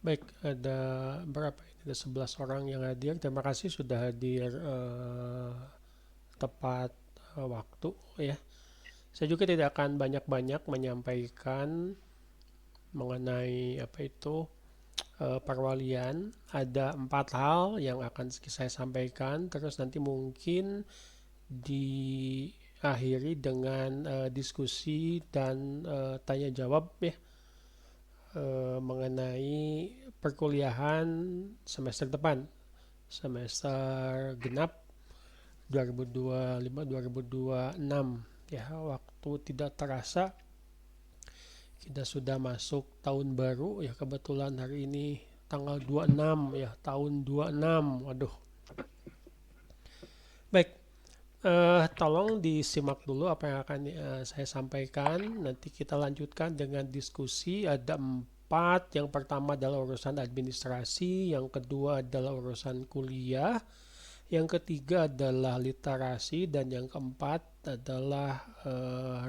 Baik, ada berapa ini? Ada 11 orang yang hadir. Terima kasih sudah hadir tepat waktu ya. Saya juga tidak akan banyak-banyak menyampaikan mengenai apa itu perwalian. Ada 4 hal yang akan saya sampaikan. Terus nanti mungkin diakhiri dengan diskusi dan tanya jawab ya, mengenai perkuliahan semester depan, semester genap 2025-2026 ya. Waktu tidak terasa kita sudah masuk tahun baru ya, kebetulan hari ini tanggal 26 ya, tahun 26. Waduh. Baik, tolong disimak dulu apa yang akan saya sampaikan. Nanti kita lanjutkan dengan diskusi. Ada 4. Yang pertama adalah urusan administrasi, yang kedua adalah urusan kuliah, yang ketiga adalah literasi, dan yang keempat adalah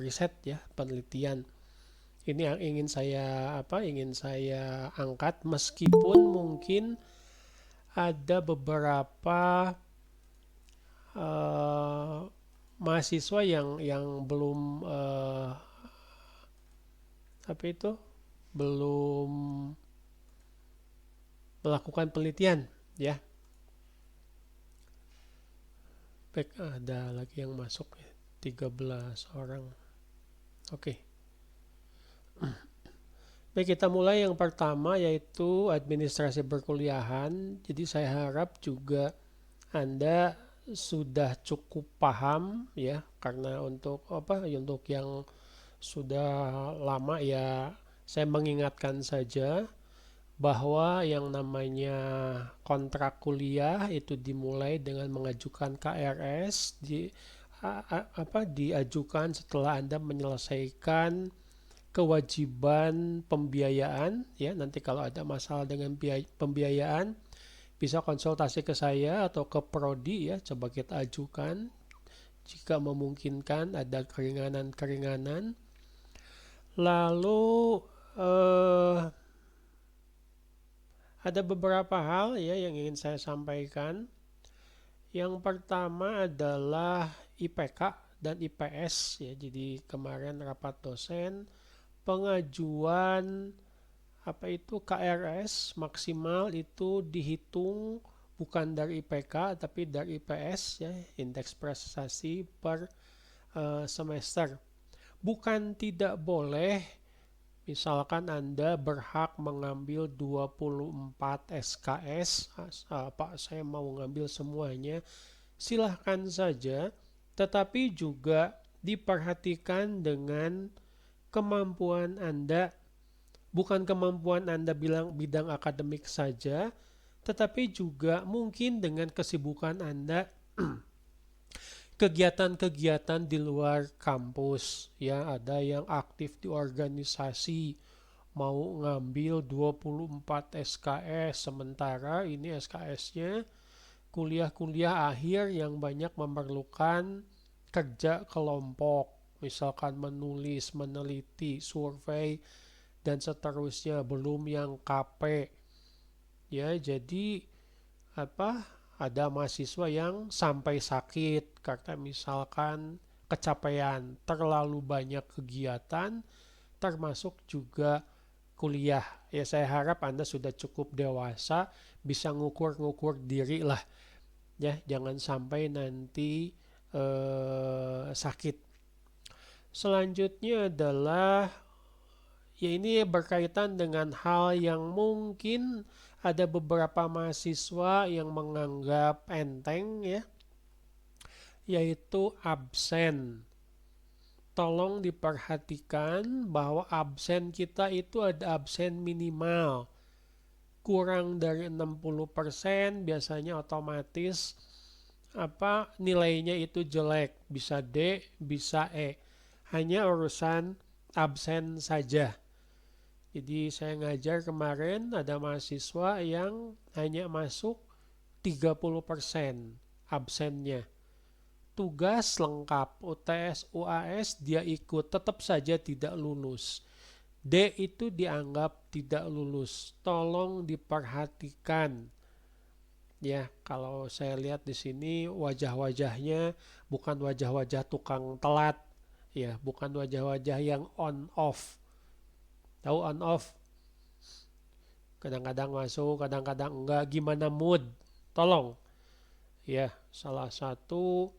riset ya, penelitian. Ini yang ingin saya angkat, meskipun mungkin ada beberapa eh, mahasiswa yang belum apa itu belum melakukan penelitian ya. Baik, ada lagi yang masuk ya, 13 orang. Oke. Baik, kita mulai yang pertama yaitu administrasi perkuliahan. Jadi saya harap juga Anda sudah cukup paham ya, karena untuk yang sudah lama ya, saya mengingatkan saja bahwa yang namanya kontrak kuliah itu dimulai dengan mengajukan KRS, diajukan setelah Anda menyelesaikan kewajiban pembiayaan ya. Nanti kalau ada masalah dengan pembiayaan bisa konsultasi ke saya atau ke prodi ya, coba kita ajukan jika memungkinkan, ada keringanan-keringanan. Lalu eh, ada beberapa hal ya yang ingin saya sampaikan. Yang pertama adalah IPK dan IPS ya. Jadi kemarin rapat dosen, pengajuan KRS maksimal itu dihitung bukan dari IPK tapi dari IPS ya, indeks prestasi per semester. Bukan tidak boleh, misalkan Anda berhak mengambil 24 SKS, Pak saya mau ngambil semuanya, silahkan saja, tetapi juga diperhatikan dengan kemampuan Anda. Bukan kemampuan Anda bilang bidang akademik saja, tetapi juga mungkin dengan kesibukan Anda kegiatan-kegiatan di luar kampus ya. Ada yang aktif di organisasi, mau ngambil 24 SKS, sementara ini SKS-nya kuliah-kuliah akhir yang banyak memerlukan kerja kelompok, misalkan menulis, meneliti, survei, dan seterusnya, belum yang KP ya. Jadi ada mahasiswa yang sampai sakit karena misalkan kecapean, terlalu banyak kegiatan, termasuk juga kuliah ya. Saya harap Anda sudah cukup dewasa, bisa ngukur-ngukur diri lah ya, jangan sampai nanti sakit. Selanjutnya adalah ya, ini berkaitan dengan hal yang mungkin ada beberapa mahasiswa yang menganggap enteng ya, yaitu absen. Tolong diperhatikan bahwa absen kita itu ada absen minimal. Kurang dari 60% biasanya otomatis nilainya itu jelek, bisa D, bisa E. Hanya urusan absen saja. Jadi saya ngajar kemarin ada mahasiswa yang hanya masuk 30% absennya. Tugas lengkap, UTS, UAS dia ikut, tetap saja tidak lulus. D itu dianggap tidak lulus. Tolong diperhatikan. Ya, kalau saya lihat di sini wajah-wajahnya bukan wajah-wajah tukang telat, ya, bukan wajah-wajah yang on off. Tahu on off? Kadang-kadang masuk, kadang-kadang enggak. Gimana mood? Tolong. Ya, salah satu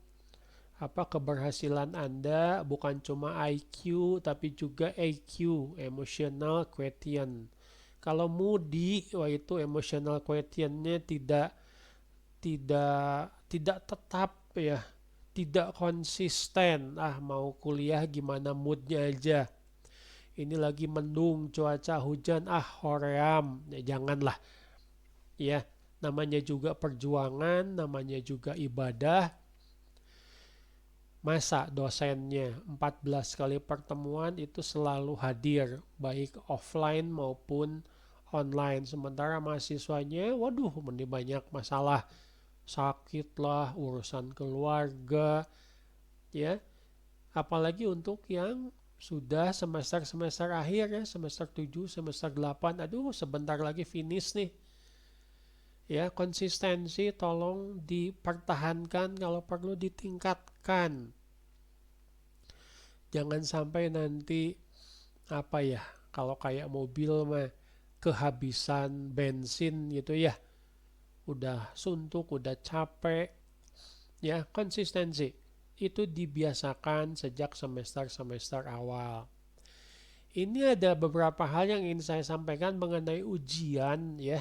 keberhasilan Anda bukan cuma IQ tapi juga EQ, emotional quotient. Kalau moody, wah itu emotional quotientnya tidak tetap ya, tidak konsisten. Mau kuliah gimana moodnya aja. Ini lagi mendung, cuaca hujan, hoream. Ya, janganlah. Ya, namanya juga perjuangan, namanya juga ibadah. Masa dosennya 14 kali pertemuan itu selalu hadir, baik offline maupun online. Sementara mahasiswanya, waduh, ini banyak masalah, sakit lah, urusan keluarga, ya. Apalagi untuk yang sudah semester-semester akhir ya, semester 7, semester 8, aduh sebentar lagi finish nih. Ya, konsistensi tolong dipertahankan, kalau perlu ditingkatkan. Jangan sampai nanti kalau kayak mobil mah kehabisan bensin gitu ya. Udah suntuk, udah capek. Ya, konsistensi itu dibiasakan sejak semester-semester awal. Ini ada beberapa hal yang ingin saya sampaikan mengenai ujian ya.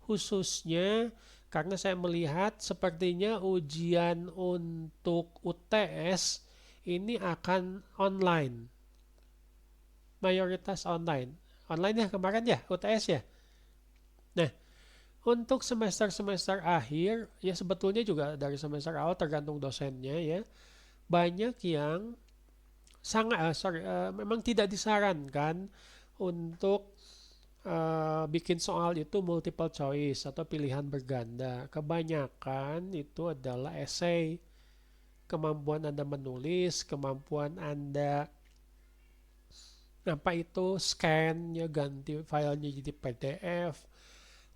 Khususnya karena saya melihat sepertinya ujian untuk UTS ini akan online. Mayoritas online. Online ya kemarin ya UTS ya. Nah, untuk semester-semester akhir ya sebetulnya juga dari semester awal tergantung dosennya ya. Banyak yang memang tidak disarankan untuk bikin soal itu multiple choice atau pilihan berganda. Kebanyakan itu adalah essay. Kemampuan Anda menulis, kemampuan Anda scan ya, ganti filenya jadi PDF.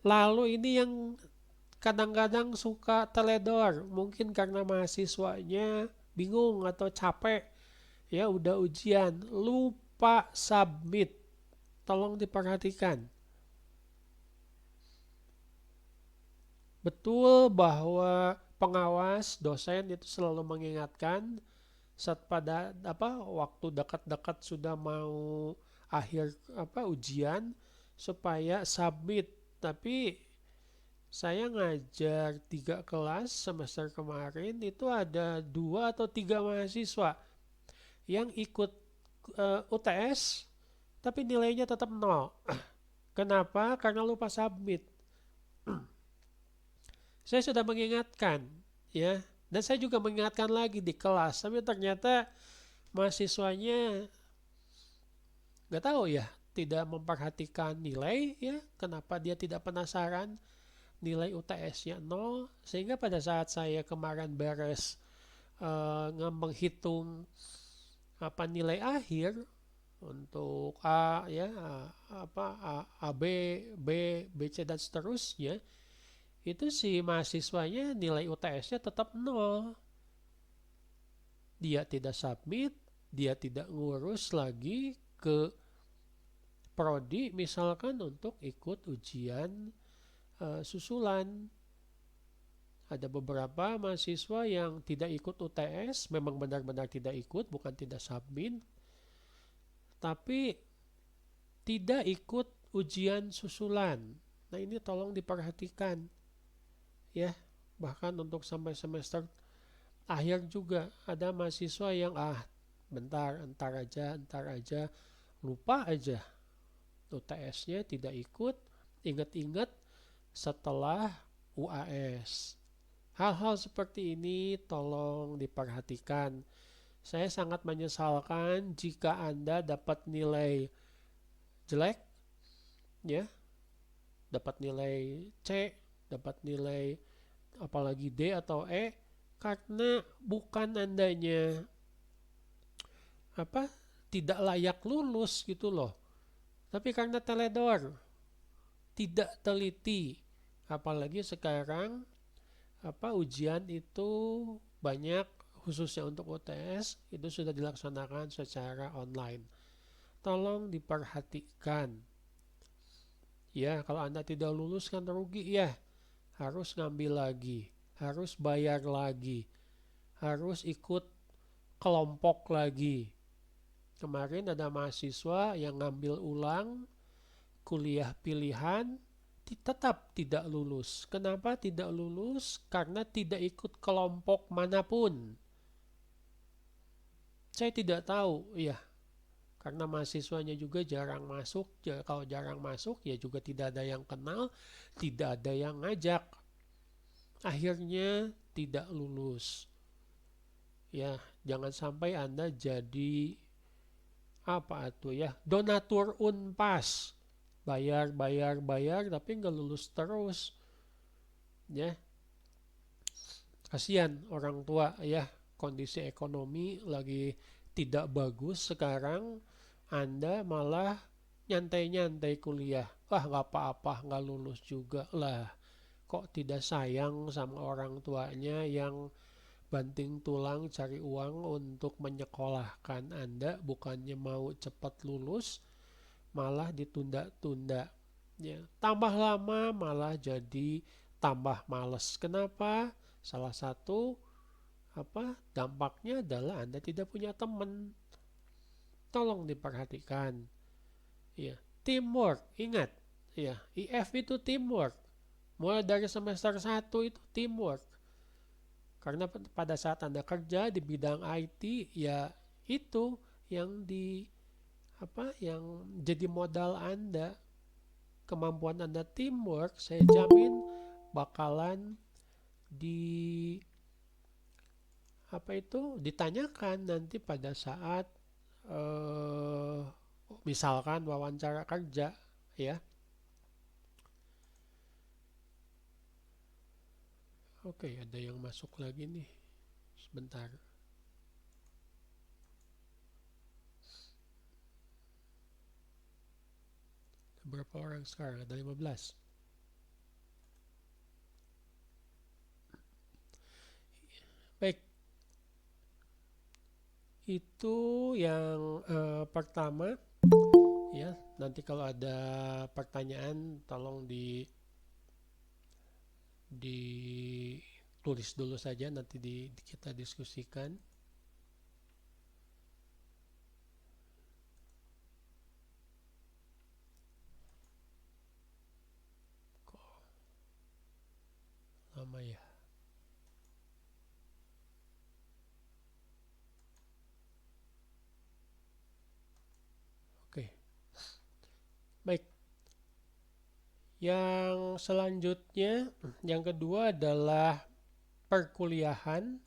Lalu ini yang kadang-kadang suka teledor, mungkin karena mahasiswanya bingung atau capek, ya udah ujian, lupa submit. Tolong diperhatikan. Betul bahwa pengawas dosen itu selalu mengingatkan saat pada waktu dekat-dekat sudah mau akhir ujian supaya submit. Tapi saya ngajar 3 kelas semester kemarin itu ada 2 atau 3 mahasiswa yang ikut UTS tapi nilainya tetap 0. Kenapa? Karena lupa submit. Saya sudah mengingatkan ya, dan saya juga mengingatkan lagi di kelas, tapi ternyata mahasiswanya nggak tahu ya, tidak memperhatikan nilai ya, kenapa dia tidak penasaran nilai UTS-nya 0, sehingga pada saat saya kemarin beres menghitung nilai akhir untuk A ya, A, B, C dan seterusnya, itu si mahasiswanya nilai UTS-nya tetap 0. Dia tidak submit, dia tidak ngurus lagi ke prodi misalkan untuk ikut ujian susulan. Ada beberapa mahasiswa yang tidak ikut UTS, memang benar-benar tidak ikut, bukan tidak submit, tapi tidak ikut ujian susulan. Nah, ini tolong diperhatikan ya. Bahkan untuk sampai semester akhir juga ada mahasiswa yang entar aja, lupa aja UTS-nya, tidak ikut, ingat-ingat setelah UAS. Hal-hal seperti ini tolong diperhatikan. Saya sangat menyesalkan jika Anda dapat nilai jelek ya, dapat nilai C, dapat nilai apalagi D atau E, karena bukan Andanya tidak layak lulus gitu loh. Tapi karena teledor, tidak teliti. Apalagi sekarang ujian itu banyak, khususnya untuk UTS itu sudah dilaksanakan secara online. Tolong diperhatikan. Ya, kalau Anda tidak lulus kan rugi ya. Harus ngambil lagi, harus bayar lagi, harus ikut kelompok lagi. Kemarin ada mahasiswa yang ngambil ulang kuliah pilihan tetap tidak lulus. Kenapa tidak lulus? Karena tidak ikut kelompok manapun. Saya tidak tahu, ya, karena mahasiswanya juga jarang masuk. Kalau jarang masuk, ya juga tidak ada yang kenal, tidak ada yang ngajak. Akhirnya tidak lulus. Ya, jangan sampai Anda jadi donatur Unpas. Bayar, bayar, bayar, tapi nggak lulus terus. Ya, kasihan orang tua ya, kondisi ekonomi lagi tidak bagus sekarang, Anda malah nyantai-nyantai kuliah. Wah, nggak apa-apa, nggak lulus juga lah. Kok tidak sayang sama orang tuanya yang banting tulang cari uang untuk menyekolahkan Anda, bukannya mau cepat lulus, malah ditunda-tunda. Ya, tambah lama malah jadi tambah males. Kenapa? Salah satu dampaknya adalah Anda tidak punya teman. Tolong diperhatikan. Ya, teamwork, ingat. Ya, IF itu teamwork. Mulai dari semester 1 itu teamwork. Karena pada saat Anda kerja di bidang IT, ya itu yang yang jadi modal Anda. Kemampuan Anda teamwork, saya jamin bakalan di ditanyakan nanti pada saat misalkan wawancara kerja, ya. Oke, ada yang masuk lagi nih. Sebentar. Berapa orang sekarang? Ada 15. Baik. Itu yang pertama. Ya, nanti kalau ada pertanyaan tolong ditulis dulu saja, nanti kita diskusikan. Kok lama ya? Oke. Baik. Yang selanjutnya, yang kedua adalah perkuliahan.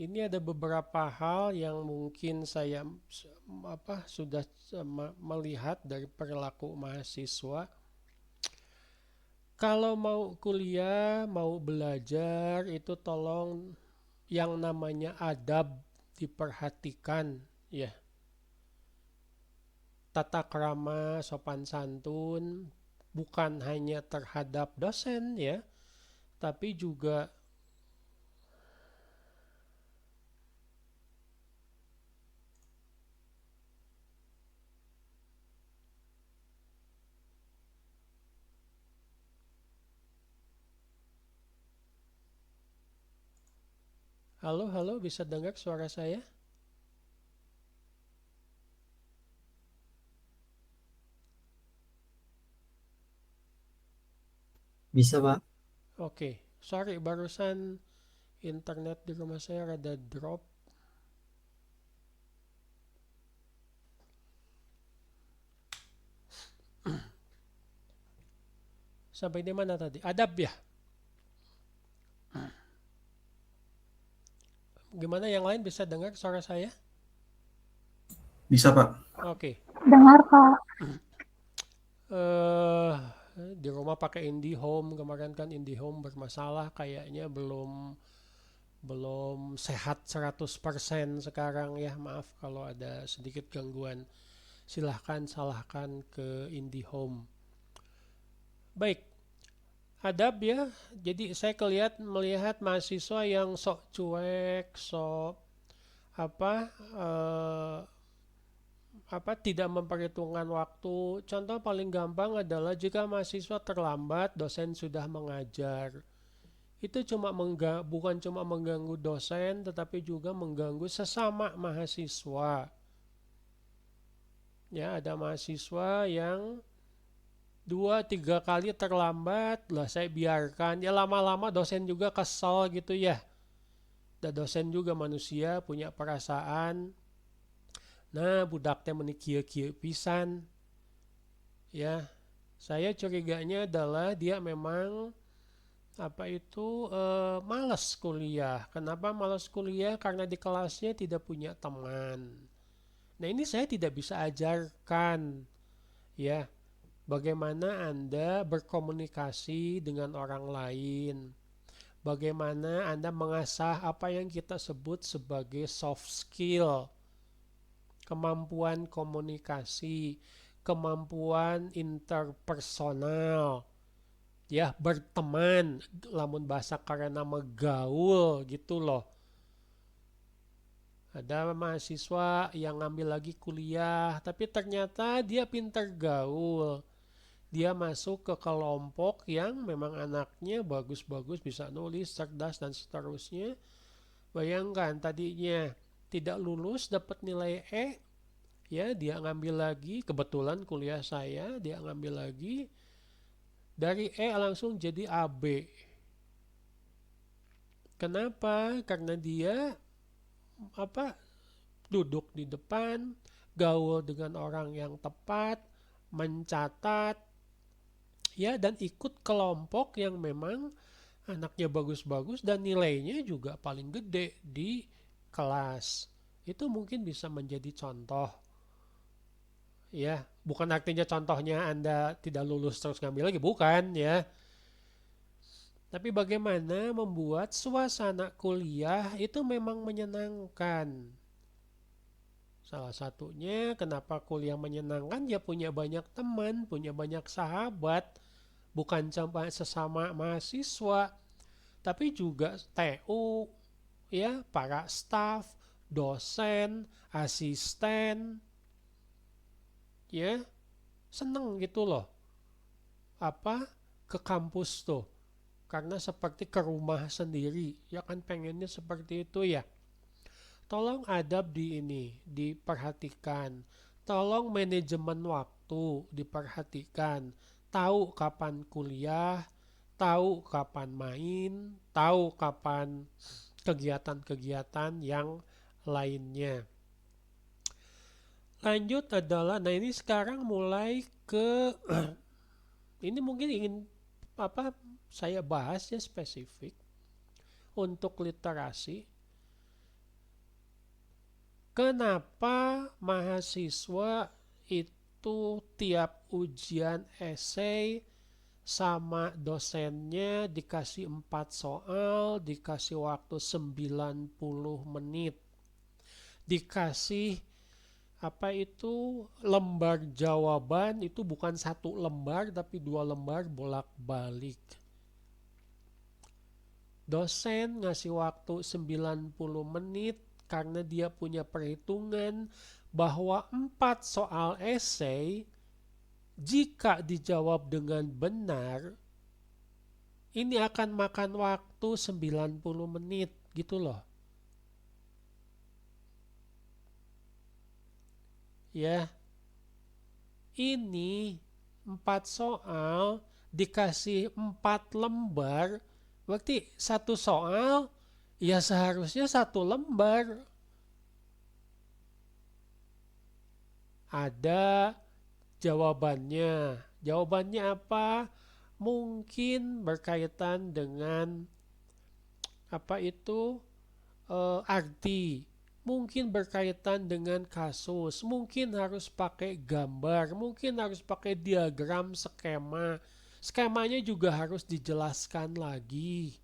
Ini ada beberapa hal yang mungkin saya sudah melihat dari perilaku mahasiswa. Kalau mau kuliah, mau belajar, itu tolong yang namanya adab diperhatikan, ya. Tata krama, sopan santun, bukan hanya terhadap dosen, ya, tapi juga halo, halo, bisa dengar suara saya? Bisa, Pak. Oke, sorry, barusan internet di rumah saya rada drop. Sampai di mana tadi? Adab ya? Gimana yang lain bisa dengar suara saya? Bisa, Pak. Oke. Dengar, Kak. eh di rumah pakai IndiHome, kemarin kan IndiHome bermasalah, kayaknya belum belum sehat 100% sekarang ya. Maaf kalau ada sedikit gangguan. Silahkan salahkan ke IndiHome. Baik, adab ya. Jadi saya melihat mahasiswa yang sok cuek, sok apa eh, tidak memperhitungkan waktu. Contoh paling gampang adalah jika mahasiswa terlambat, dosen sudah mengajar. Itu bukan cuma mengganggu dosen, tetapi juga mengganggu sesama mahasiswa. Ya, ada mahasiswa yang 2-3 kali terlambat, lah saya biarkan. Ya lama-lama dosen juga kesal gitu ya. Dan dosen juga manusia punya perasaan. Nah, budaknya menikieu-kieu pisan. Ya, saya curiganya adalah dia memang malas kuliah. Kenapa malas kuliah? Karena di kelasnya tidak punya teman. Nah, ini saya tidak bisa ajarkan ya bagaimana Anda berkomunikasi dengan orang lain. Bagaimana Anda mengasah apa yang kita sebut sebagai soft skill, kemampuan komunikasi, kemampuan interpersonal, ya berteman, lamun bahasa karena gaul gitu loh. Ada mahasiswa yang ngambil lagi kuliah, tapi ternyata dia pintar gaul. Dia masuk ke kelompok yang memang anaknya bagus-bagus, bisa nulis, cerdas, dan seterusnya. Bayangkan tadinya tidak lulus, dapat nilai E, ya dia ngambil lagi, kebetulan kuliah saya, dia ngambil lagi, dari E langsung jadi AB. Kenapa? Karena dia apa duduk di depan, gaul dengan orang yang tepat, mencatat, ya dan ikut kelompok yang memang anaknya bagus-bagus dan nilainya juga paling gede di kelas. Itu mungkin bisa menjadi contoh. Ya, bukan artinya contohnya Anda tidak lulus terus ngambil lagi, bukan ya. Tapi bagaimana membuat suasana kuliah itu memang menyenangkan. Salah satunya kenapa kuliah menyenangkan ya punya banyak teman, punya banyak sahabat, bukan cuma sesama mahasiswa, tapi juga TU, ya, para staf, dosen, asisten, ya, seneng gitu loh. Ke kampus tuh. Karena seperti ke rumah sendiri, ya kan pengennya seperti itu ya. Tolong adab diperhatikan. Tolong manajemen waktu diperhatikan. Tahu kapan kuliah, tahu kapan main, tahu kapan kegiatan-kegiatan yang lainnya. Lanjut adalah, nah ini sekarang mulai ke, ini mungkin ingin apa saya bahas ya spesifik untuk literasi. Kenapa mahasiswa itu tiap ujian esai sama dosennya dikasih 4 soal, dikasih waktu 90 menit. Dikasih lembar jawaban itu bukan satu lembar tapi 2 lembar bolak-balik. Dosen ngasih waktu 90 menit karena dia punya perhitungan bahwa 4 soal esai jika dijawab dengan benar ini akan makan waktu 90 menit gitu loh. Ya, ini 4 soal dikasih 4 lembar, berarti satu soal ya seharusnya 1 lembar. Ada jawabannya. Jawabannya apa? Mungkin berkaitan dengan arti. Mungkin berkaitan dengan kasus, mungkin harus pakai gambar, mungkin harus pakai diagram skema. Skemanya juga harus dijelaskan lagi.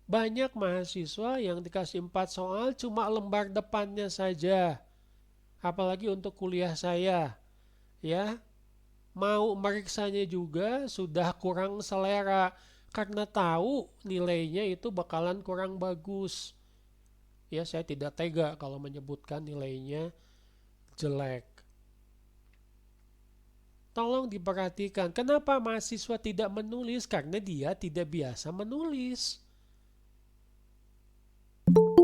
Banyak mahasiswa yang dikasih 4 soal cuma lembar depannya saja. Apalagi untuk kuliah saya, ya. Mau meriksanya juga sudah kurang selera karena tahu nilainya itu bakalan kurang bagus. Ya, saya tidak tega kalau menyebutkan nilainya jelek. Tolong diperhatikan, kenapa mahasiswa tidak menulis? Karena dia tidak biasa menulis.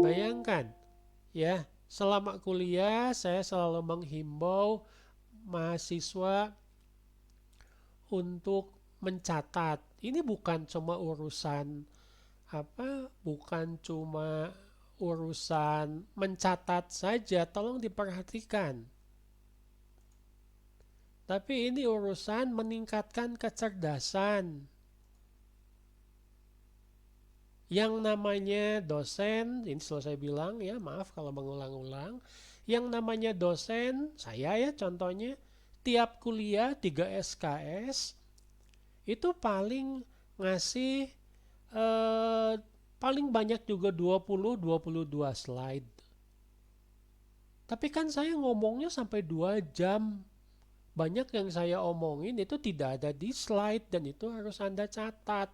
Bayangkan, ya, selama kuliah saya selalu menghimbau mahasiswa untuk mencatat. Ini bukan cuma urusan apa? Bukan cuma urusan mencatat saja, tolong diperhatikan. Tapi ini urusan meningkatkan kecerdasan. Yang namanya dosen, ini selalu saya bilang ya, maaf kalau mengulang-ulang. Yang namanya dosen, saya ya contohnya, tiap kuliah 3 SKS, itu paling ngasih eh, paling banyak juga 20-22 slide. Tapi kan saya ngomongnya sampai 2 jam. Banyak yang saya omongin itu tidak ada di slide dan itu harus Anda catat.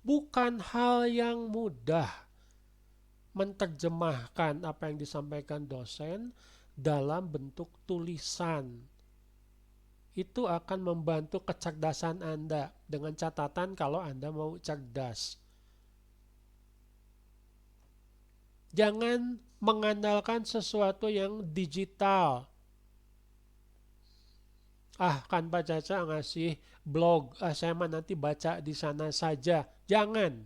Bukan hal yang mudah menerjemahkan apa yang disampaikan dosen dalam bentuk tulisan. Itu akan membantu kecerdasan Anda dengan catatan kalau Anda mau cerdas. Jangan mengandalkan sesuatu yang digital. Kan Pak Caca ngasih blog, saya mah nanti baca di sana saja. Jangan.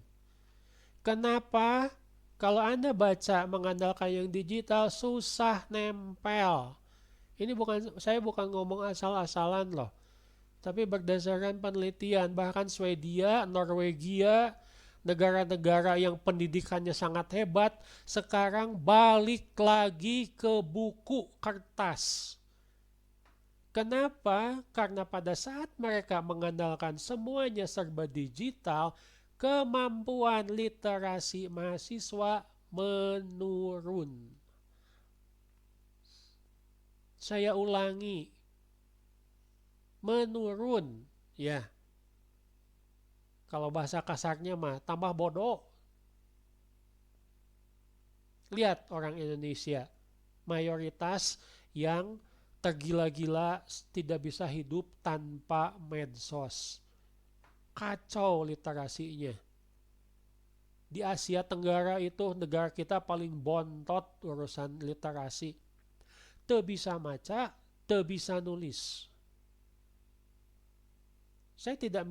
Kenapa? Kalau Anda baca mengandalkan yang digital susah nempel. Ini saya bukan ngomong asal-asalan loh. Tapi berdasarkan penelitian bahkan Swedia, Norwegia, negara-negara yang pendidikannya sangat hebat sekarang balik lagi ke buku kertas. Kenapa? Karena pada saat mereka mengandalkan semuanya serba digital, kemampuan literasi mahasiswa menurun. Saya ulangi, menurun. Ya, kalau bahasa kasarnya mah tambah bodoh. Lihat orang Indonesia, mayoritas yang tergila-gila tidak bisa hidup tanpa medsos. Kacau literasinya. Di Asia Tenggara itu negara kita paling bontot urusan literasi. Teu bisa maca, teu bisa nulis. Saya tidak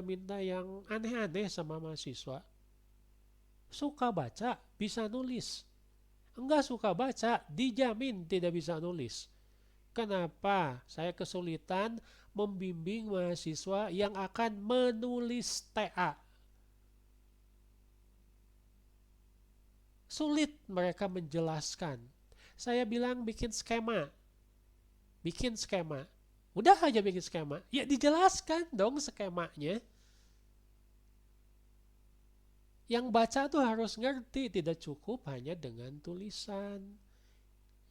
minta yang aneh-aneh sama mahasiswa. Suka baca, bisa nulis. Enggak suka baca, dijamin tidak bisa nulis. Kenapa? Saya kesulitan membimbing mahasiswa yang akan menulis TA. Sulit mereka menjelaskan. Saya bilang bikin skema. Bikin skema. Udah aja bikin skema. Ya dijelaskan dong skemanya. Yang baca tuh harus ngerti, tidak cukup hanya dengan tulisan.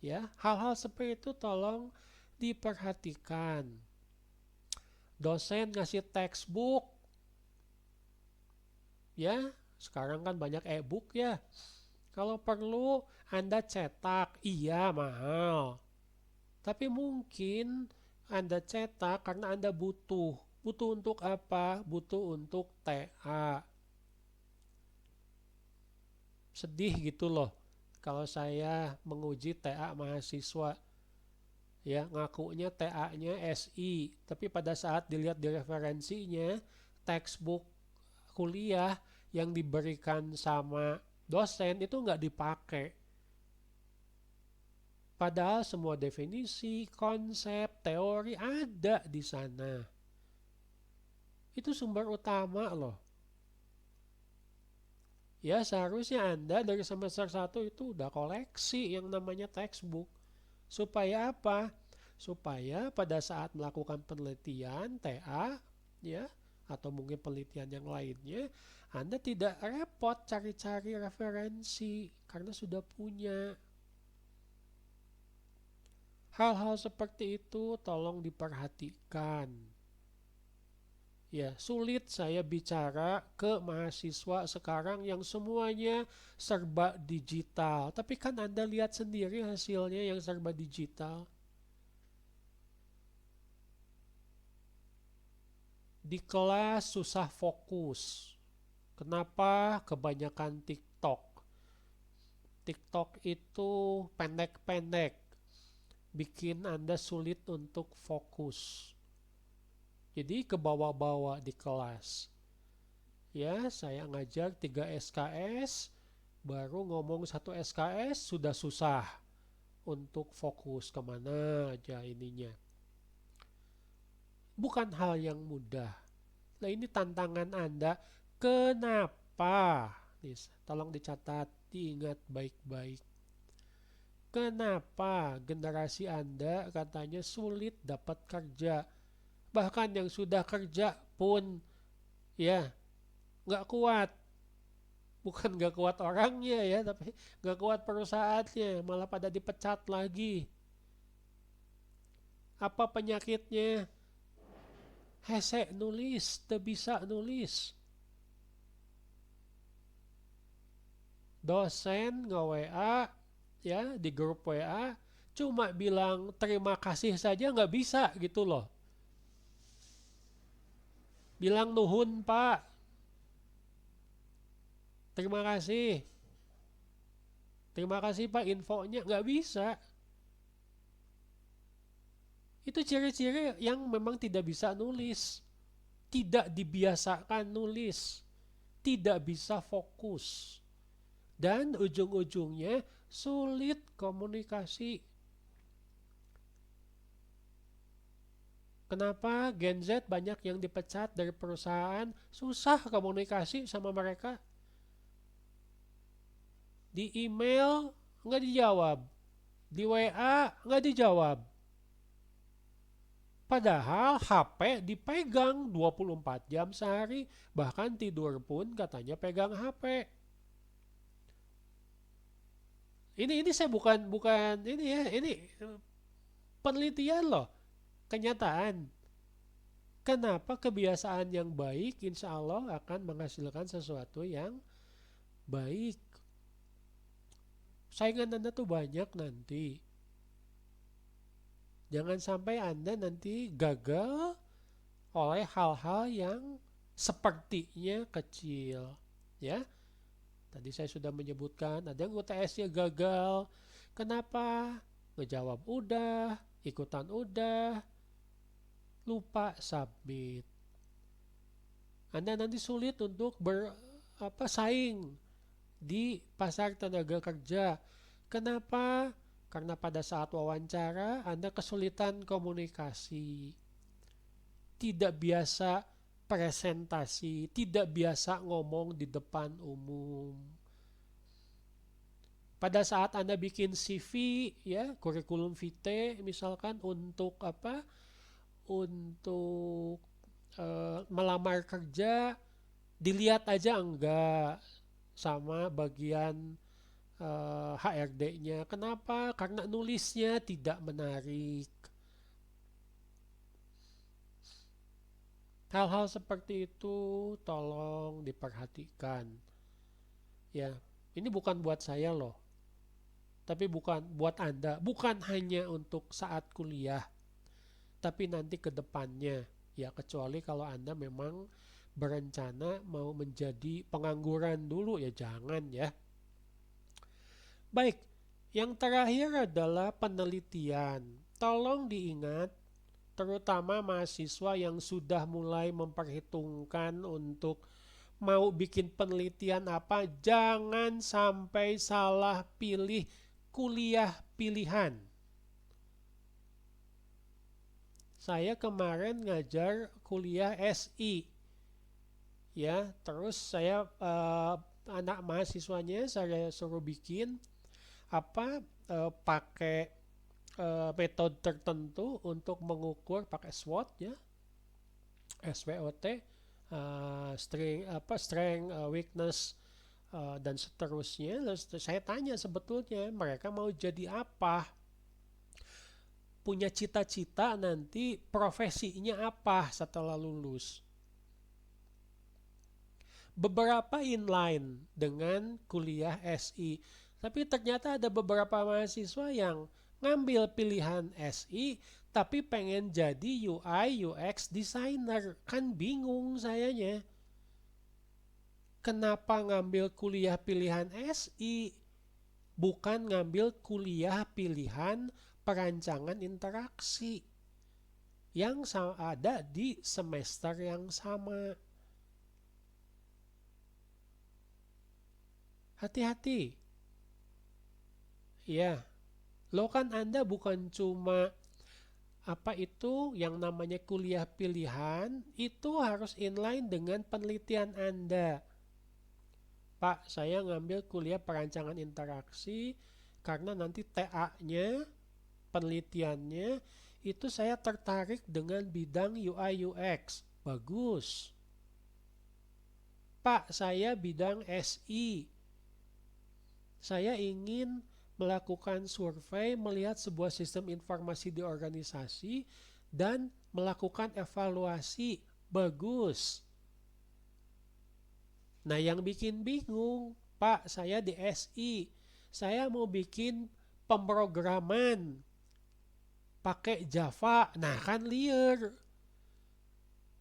Ya, hal-hal seperti itu tolong diperhatikan. Dosen ngasih textbook, ya, sekarang kan banyak e-book ya. Kalau perlu Anda cetak, iya mahal. Tapi mungkin Anda cetak karena Anda butuh. Butuh untuk apa? Butuh untuk TA. Sedih gitu loh kalau saya menguji TA mahasiswa. Ya, ngakunya TA-nya SI, tapi pada saat dilihat di referensinya, textbook kuliah yang diberikan sama dosen itu nggak dipakai. Padahal semua definisi, konsep, teori ada di sana. Itu sumber utama loh. Ya seharusnya Anda dari semester 1 itu udah koleksi yang namanya textbook. Supaya apa? Supaya pada saat melakukan penelitian TA, ya, atau mungkin penelitian yang lainnya, Anda tidak repot cari-cari referensi karena sudah punya. Hal-hal seperti itu tolong diperhatikan. Ya, sulit saya bicara ke mahasiswa sekarang yang semuanya serba digital. Tapi kan Anda lihat sendiri hasilnya yang serba digital. Di kelas susah fokus. Kenapa? Kebanyakan TikTok. TikTok itu pendek-pendek, bikin Anda sulit untuk fokus. Jadi ke bawah-bawah di kelas. Ya, saya ngajar 3 SKS, baru ngomong 1 SKS sudah susah untuk fokus kemana aja ininya. Bukan hal yang mudah. Nah, ini tantangan Anda. Kenapa? Nih, tolong dicatat, diingat baik-baik. Kenapa generasi Anda katanya sulit dapat kerja? Bahkan yang sudah kerja pun ya nggak kuat. Bukan nggak kuat orangnya ya, tapi nggak kuat perusahaannya, malah pada dipecat lagi. Apa penyakitnya? Hese nulis, teu bisa nulis. Dosen nge-WA ya di grup WA cuma bilang terima kasih saja nggak bisa gitu loh. Bilang nuhun Pak, terima kasih. Terima kasih Pak infonya nggak bisa. Itu ciri-ciri yang memang tidak bisa nulis. Tidak dibiasakan nulis. Tidak bisa fokus. Dan ujung-ujungnya sulit komunikasi. Kenapa Gen Z banyak yang dipecat dari perusahaan? Susah komunikasi sama mereka. Di email nggak dijawab. Di WA nggak dijawab. Padahal HP dipegang 24 jam sehari, bahkan tidur pun katanya pegang HP. Ini saya bukan ini ya, ini penelitian loh, kenyataan. Kenapa kebiasaan yang baik insya Allah akan menghasilkan sesuatu yang baik. Saingan Anda tuh banyak nanti. Jangan sampai Anda nanti gagal oleh hal-hal yang sepertinya kecil. Ya, tadi saya sudah menyebutkan ada yang UTS-nya gagal. Kenapa? Ngejawab udah, ikutan udah, lupa submit. Anda nanti sulit untuk saing di pasar tenaga kerja. Kenapa? Karena pada saat wawancara Anda kesulitan komunikasi, tidak biasa presentasi, tidak biasa ngomong di depan umum. Pada saat Anda bikin CV ya, kurikulum vitae misalkan untuk apa? Untuk melamar kerja, dilihat aja enggak sama bagian HRD-nya. Kenapa? Karena nulisnya tidak menarik. Hal-hal seperti itu tolong diperhatikan. Ya, ini bukan buat saya loh, tapi bukan buat Anda, bukan hanya untuk saat kuliah, tapi nanti ke depannya. Ya, kecuali kalau Anda memang berencana mau menjadi pengangguran dulu ya jangan ya. Baik, yang terakhir adalah penelitian. Tolong diingat, terutama mahasiswa yang sudah mulai memperhitungkan untuk mau bikin penelitian apa, jangan sampai salah pilih kuliah pilihan. Saya kemarin ngajar kuliah SI, ya, terus saya anak mahasiswanya saya suruh bikin apa pakai metode tertentu untuk mengukur pakai SWOT ya, SWOT strength, weakness, dan seterusnya. Lalu saya tanya sebetulnya mereka mau jadi apa, punya cita-cita nanti profesinya apa setelah lulus. Beberapa inline dengan kuliah SI, tapi ternyata ada beberapa mahasiswa yang ngambil pilihan SI tapi pengen jadi UI UX designer. Kan bingung sayanya. Kenapa ngambil kuliah pilihan SI bukan ngambil kuliah pilihan perancangan interaksi yang ada di semester yang sama? Hati-hati. Ya, lo kan Anda bukan cuma yang namanya kuliah pilihan, itu harus inline dengan penelitian Anda. Pak, saya ngambil kuliah perancangan interaksi karena nanti TA-nya, penelitiannya, itu saya tertarik dengan bidang UI UX. Bagus. Pak, saya bidang SI. Saya ingin melakukan survei, melihat sebuah sistem informasi di organisasi, dan melakukan evaluasi. Bagus. Nah, yang bikin bingung, Pak, saya di SI. Saya mau bikin pemrograman pakai Java. Nah, kan liar.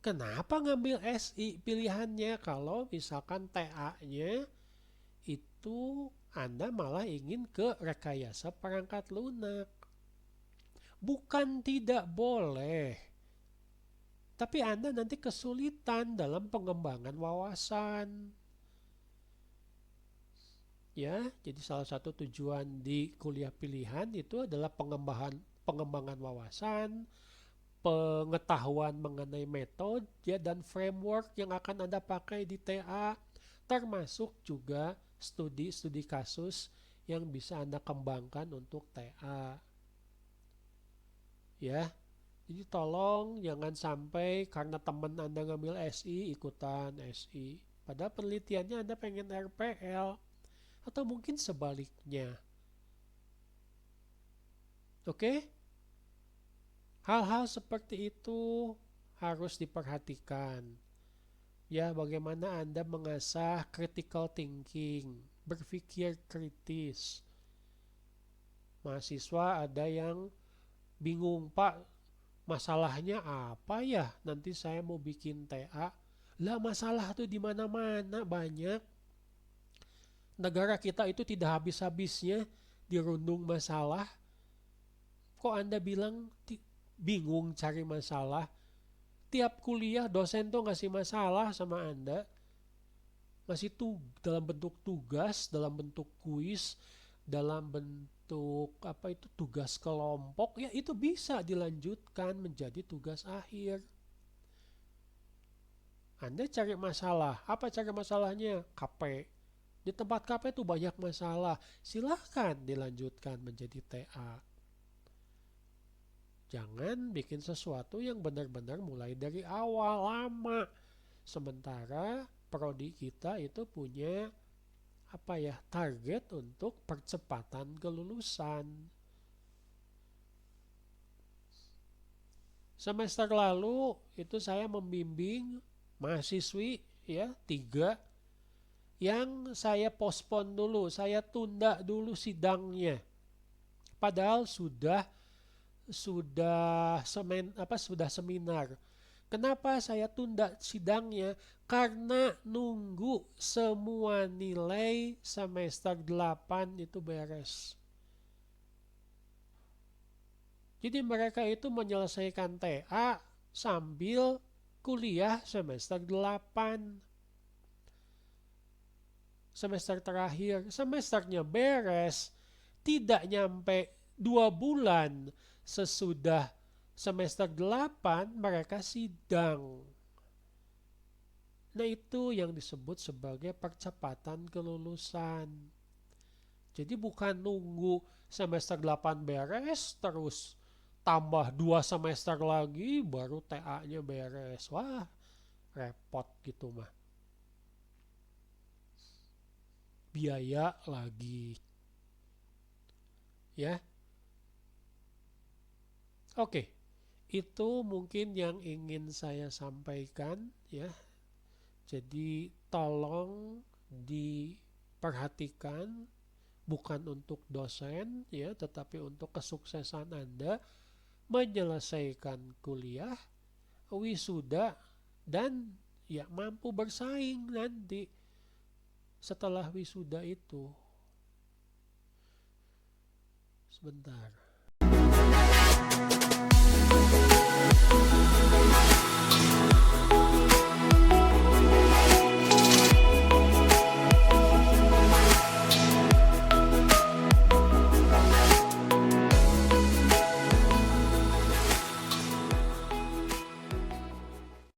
Kenapa ngambil SI pilihannya kalau misalkan TA-nya itu Anda malah ingin ke rekayasa perangkat lunak? Bukan tidak boleh, tapi Anda nanti kesulitan dalam pengembangan wawasan. Ya, jadi salah satu tujuan di kuliah pilihan itu adalah pengembangan wawasan, pengetahuan mengenai metode ya, dan framework yang akan Anda pakai di TA, termasuk juga studi-studi kasus yang bisa Anda kembangkan untuk TA. Ya, jadi tolong jangan sampai karena teman Anda ngambil SI ikutan SI. Padahal penelitiannya Anda pengen RPL atau mungkin sebaliknya. Oke? Hal-hal seperti itu harus diperhatikan. Ya, bagaimana Anda mengasah critical thinking, berpikir kritis. Mahasiswa ada yang bingung, Pak, masalahnya apa ya? Nanti saya mau bikin TA. Lah, masalah tuh di mana-mana banyak. Negara kita itu tidak habis-habisnya dirundung masalah. Kok Anda bilang bingung cari masalah? Tiap kuliah dosen tuh ngasih masalah sama Anda. Ngasih dalam bentuk tugas, dalam bentuk kuis, dalam bentuk tugas kelompok. Ya itu bisa dilanjutkan menjadi tugas akhir. Anda cari masalah. Apa cari masalahnya? KP. Di tempat KP itu banyak masalah. Silahkan dilanjutkan menjadi TA. Jangan bikin sesuatu yang benar-benar mulai dari awal lama. Sementara prodi kita itu punya target untuk percepatan kelulusan. Semester lalu itu saya membimbing mahasiswi ya 3 yang saya postpone dulu, saya tunda dulu sidangnya. Padahal sudah seminar. Kenapa saya tunda sidangnya? Karena nunggu semua nilai semester 8 itu beres. Jadi mereka itu menyelesaikan TA sambil kuliah semester 8. Semester terakhir, semesternya beres, tidak nyampe 2 bulan sesudah semester 8 mereka sidang. Nah itu yang disebut sebagai percepatan kelulusan. Jadi bukan nunggu semester 8 beres terus tambah 2 semester lagi baru TA-nya beres. Wah, repot gitu mah. Biaya lagi, ya. Oke, itu mungkin yang ingin saya sampaikan ya. Jadi tolong diperhatikan, bukan untuk dosen ya, tetapi untuk kesuksesan Anda menyelesaikan kuliah, wisuda, dan ya mampu bersaing nanti setelah wisuda itu. Sebentar.